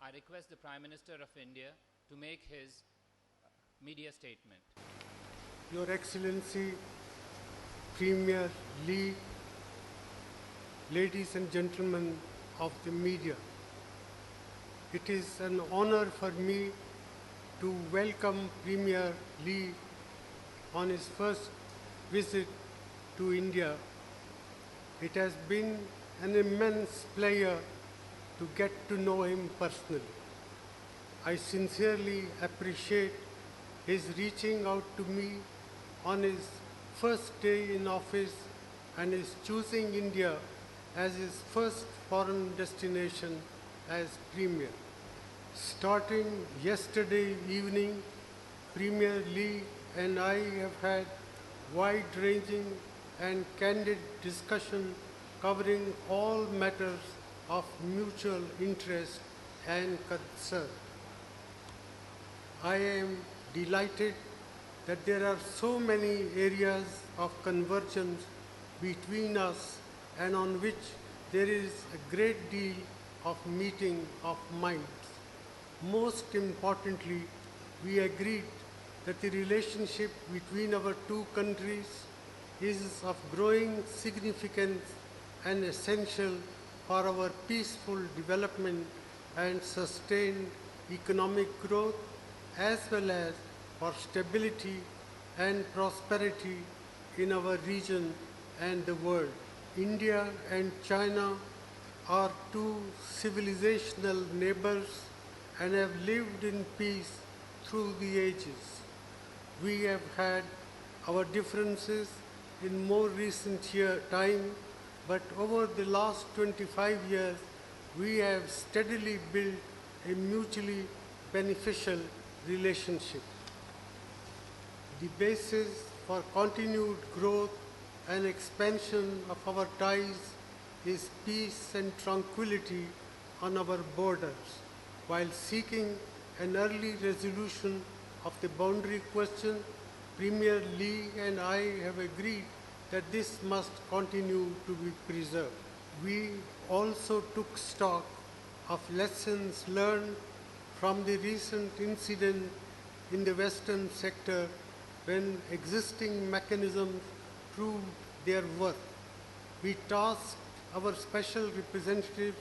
I request the Prime Minister of India to make his media statement. Your Excellency, Premier Li, ladies and gentlemen of the media, it is an honor for me to welcome Premier Li on his first visit to India. It has been an immense pleasure to get to know him personally. I sincerely appreciate his reaching out to me on his first day in office and his choosing India as his first foreign destination as Premier. Starting yesterday evening, Premier Li and I have had wide-ranging and candid discussion covering all matters of mutual interest and concern. I am delighted that there are so many areas of convergence between us and on which there is a great deal of meeting of minds. Most importantly, we agreed that the relationship between our two countries is of growing significance and essential for our peaceful development and sustained economic growth, as well as for stability and prosperity in our region and the world. India and China are two civilizational neighbors and have lived in peace through the ages. We have had our differences in more recent time, but over the last 25 years, we have steadily built a mutually beneficial relationship. The basis for continued growth and expansion of our ties is peace and tranquility on our borders, while seeking an early resolution of the boundary question. Premier Li and I have agreed that this must continue to be preserved. We also took stock of lessons learned from the recent incident in the Western sector when existing mechanisms proved their worth. We tasked our special representatives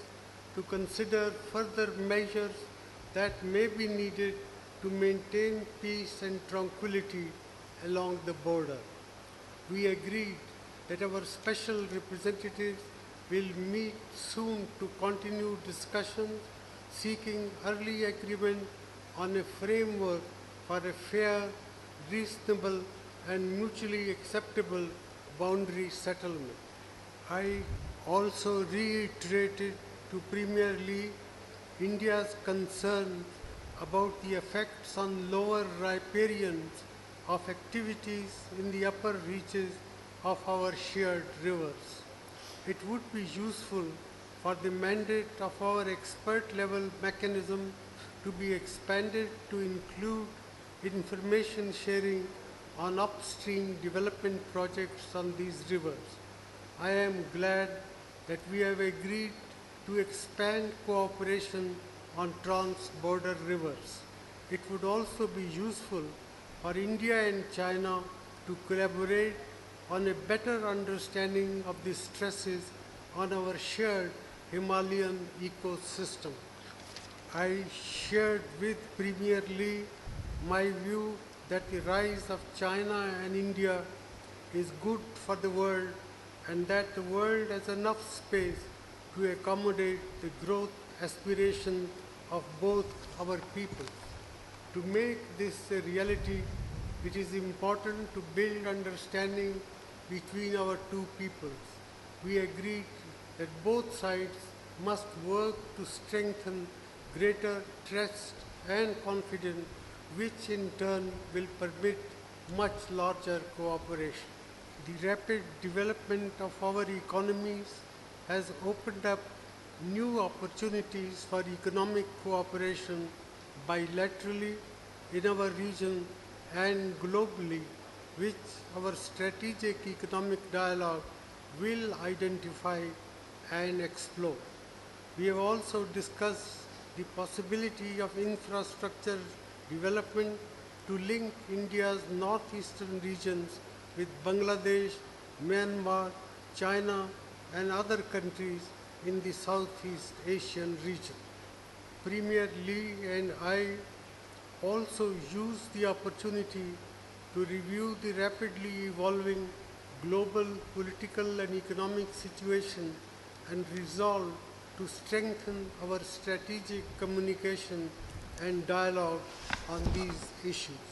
to consider further measures that may be needed to maintain peace and tranquility along the border. We agreed that our special representatives will meet soon to continue discussions seeking early agreement on a framework for a fair, reasonable, and mutually acceptable boundary settlement. I also reiterated to Premier Li India's concern about the effects on lower riparians of activities in the upper reaches of our shared rivers. It would be useful for the mandate of our expert-level mechanism to be expanded to include information sharing on upstream development projects on these rivers. I am glad that we have agreed to expand cooperation on trans-border rivers. It would also be useful for India and China to collaborate on a better understanding of the stresses on our shared Himalayan ecosystem. I shared with Premier Li my view that the rise of China and India is good for the world and that the world has enough space to accommodate the growth aspirations of both our peoples. To make this a reality, it is important to build understanding between our two peoples. We agreed that both sides must work to strengthen greater trust and confidence, which in turn will permit much larger cooperation. The rapid development of our economies has opened up new opportunities for economic cooperation bilaterally in our region and globally, which our strategic economic dialogue will identify and explore. We have also discussed the possibility of infrastructure development to link India's northeastern regions with Bangladesh, Myanmar, China, and other countries in the Southeast Asian region. Premier Li and I also used the opportunity to review the rapidly evolving global political and economic situation and resolve to strengthen our strategic communication and dialogue on these issues.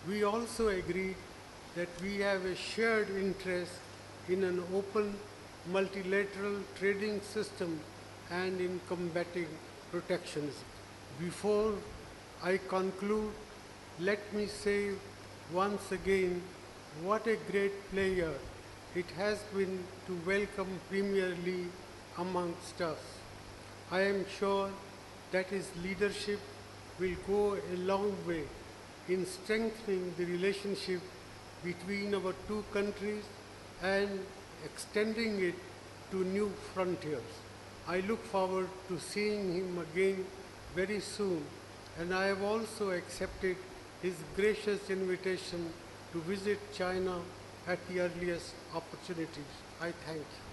We also agreed that we have a shared interest in an open multilateral trading system and in combating protectionism. Before I conclude, let me say once again what a great pleasure it has been to welcome Premier Li amongst us. I am sure that his leadership will go a long way in strengthening the relationship between our two countries and extending it to new frontiers. I look forward to seeing him again very soon, and I have also accepted his gracious invitation to visit China at the earliest opportunities. I thank you.